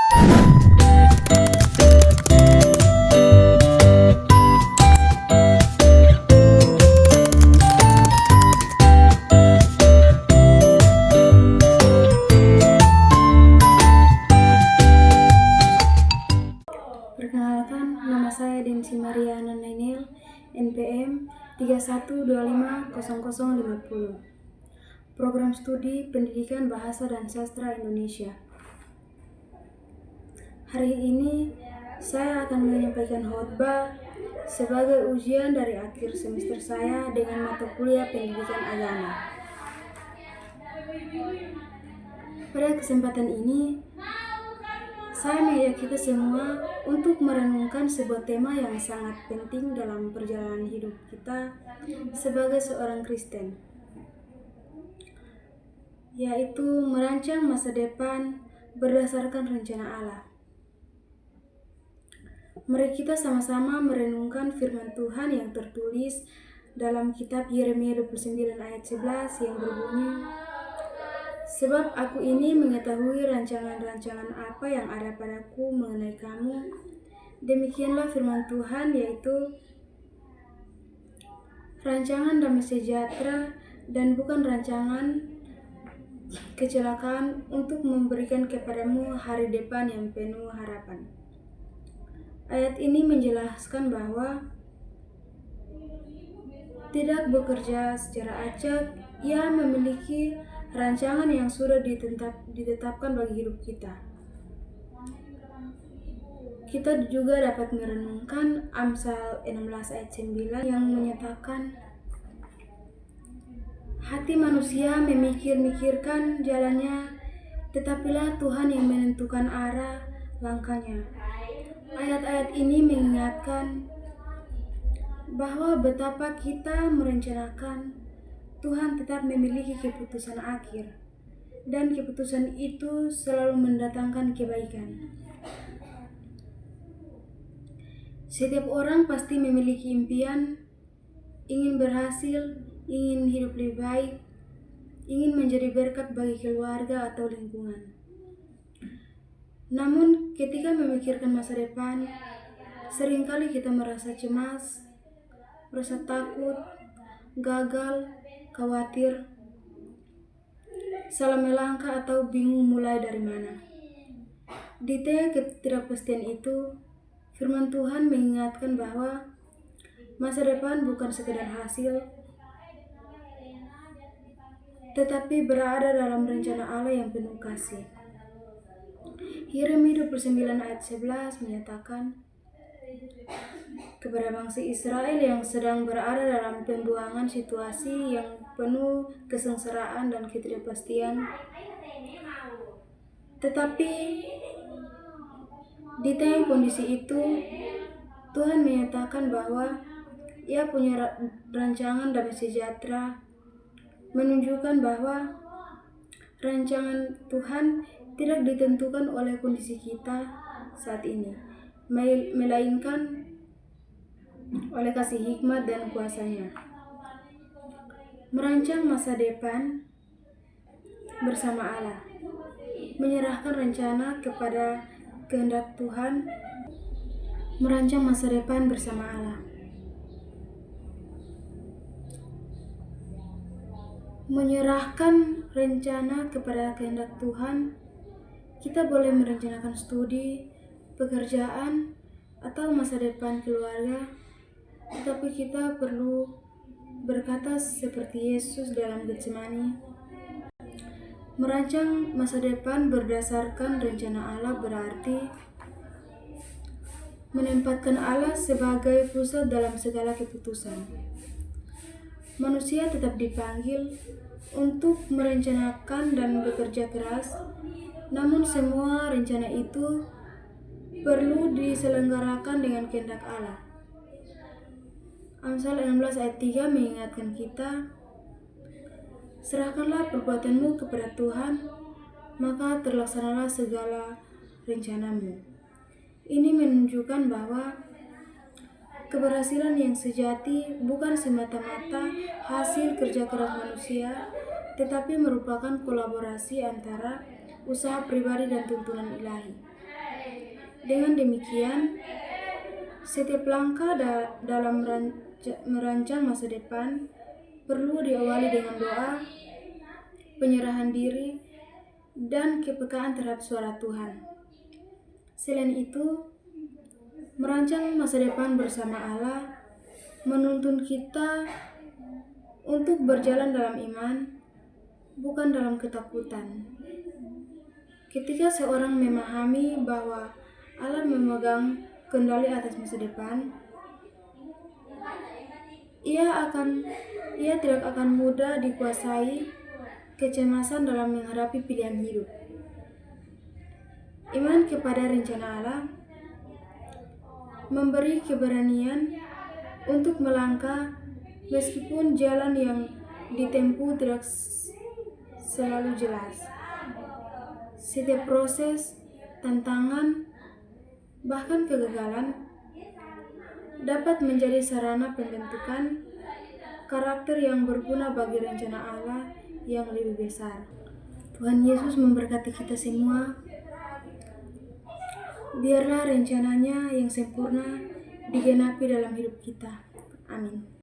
Perkenalkan, nama saya Densi Mariana Nainil, NPM 31250050. Program Studi Pendidikan Bahasa dan Sastra Indonesia. Hari ini saya akan menyampaikan khotbah sebagai ujian dari akhir semester saya dengan mata kuliah Pendidikan Agama. Pada kesempatan ini, saya mengajak kita semua untuk merenungkan sebuah tema yang sangat penting dalam perjalanan hidup kita sebagai seorang Kristen, yaitu merancang masa depan berdasarkan rencana Allah. Mari kita sama-sama merenungkan firman Tuhan yang tertulis dalam kitab Yeremia 29 ayat 11 yang berbunyi, "Sebab aku ini mengetahui rancangan-rancangan apa yang ada padaku mengenai kamu, demikianlah firman Tuhan, yaitu rancangan damai sejahtera dan bukan rancangan kecelakaan, untuk memberikan kepadamu hari depan yang penuh harapan." Ayat ini menjelaskan bahwa tidak bekerja secara acak, Ia memiliki rancangan yang sudah ditetapkan bagi hidup kita. Kita juga dapat merenungkan Amsal 16 ayat 9 yang menyatakan, "Hati manusia memikir-mikirkan jalannya, tetapilah Tuhan yang menentukan arah langkahnya." Ayat-ayat ini mengingatkan bahwa betapa kita merencanakan, Tuhan tetap memiliki keputusan akhir, dan keputusan itu selalu mendatangkan kebaikan. Setiap orang pasti memiliki impian, ingin berhasil, ingin hidup lebih baik, ingin menjadi berkat bagi keluarga atau lingkungan. Namun, ketika memikirkan masa depan, seringkali kita merasa cemas, merasa takut, gagal, khawatir, salah melangkah, atau bingung mulai dari mana. Di tengah ketidakpastian itu, firman Tuhan mengingatkan bahwa masa depan bukan sekedar hasil, tetapi berada dalam rencana Allah yang penuh kasih. Yeremia 29 ayat 11 menyatakan, kepada bangsa Israel yang sedang berada dalam pembuangan situasi yang penuh kesengsaraan dan ketidakpastian. Tetapi di tengah kondisi itu, Tuhan menyatakan bahwa Ia punya rancangan damai sejahtera, menunjukkan bahwa rancangan Tuhan tidak ditentukan oleh kondisi kita saat ini, melainkan oleh kasih hikmat dan kuasa-Nya. Merancang masa depan bersama Allah, menyerahkan rencana kepada kehendak Tuhan. Merancang masa depan bersama Allah, menyerahkan rencana kepada kehendak Tuhan. Kita boleh merencanakan studi, pekerjaan, atau masa depan keluarga, tetapi kita perlu berkata seperti Yesus dalam Getsemani, merancang masa depan berdasarkan rencana Allah berarti menempatkan Allah sebagai pusat dalam segala keputusan. Manusia tetap dipanggil untuk merencanakan dan bekerja keras, namun semua rencana itu perlu diselenggarakan dengan kehendak Allah. Amsal 16 ayat 3 mengingatkan kita, "Serahkanlah perbuatanmu kepada Tuhan, maka terlaksanalah segala rencanamu." Ini menunjukkan bahwa keberhasilan yang sejati bukan semata-mata hasil kerja keras manusia, tetapi merupakan kolaborasi antara usaha pribadi dan tuntunan ilahi. Dengan demikian, setiap langkah dalam merancang masa depan perlu diawali dengan doa, penyerahan diri, dan kepekaan terhadap suara Tuhan. Selain itu, merancang masa depan bersama Allah menuntun kita untuk berjalan dalam iman, bukan dalam ketakutan. Ketika seorang memahami bahwa Allah memegang kendali atas masa depan, ia tidak akan mudah dikuasai kecemasan dalam menghadapi pilihan hidup. Iman kepada rencana Allah memberi keberanian untuk melangkah meskipun jalan yang ditempuh tidak selalu jelas. Setiap proses, tantangan, bahkan kegagalan dapat menjadi sarana pembentukan karakter yang berguna bagi rencana Allah yang lebih besar. Tuhan Yesus memberkati kita semua. Biarlah rencananya yang sempurna digenapi dalam hidup kita. Amin.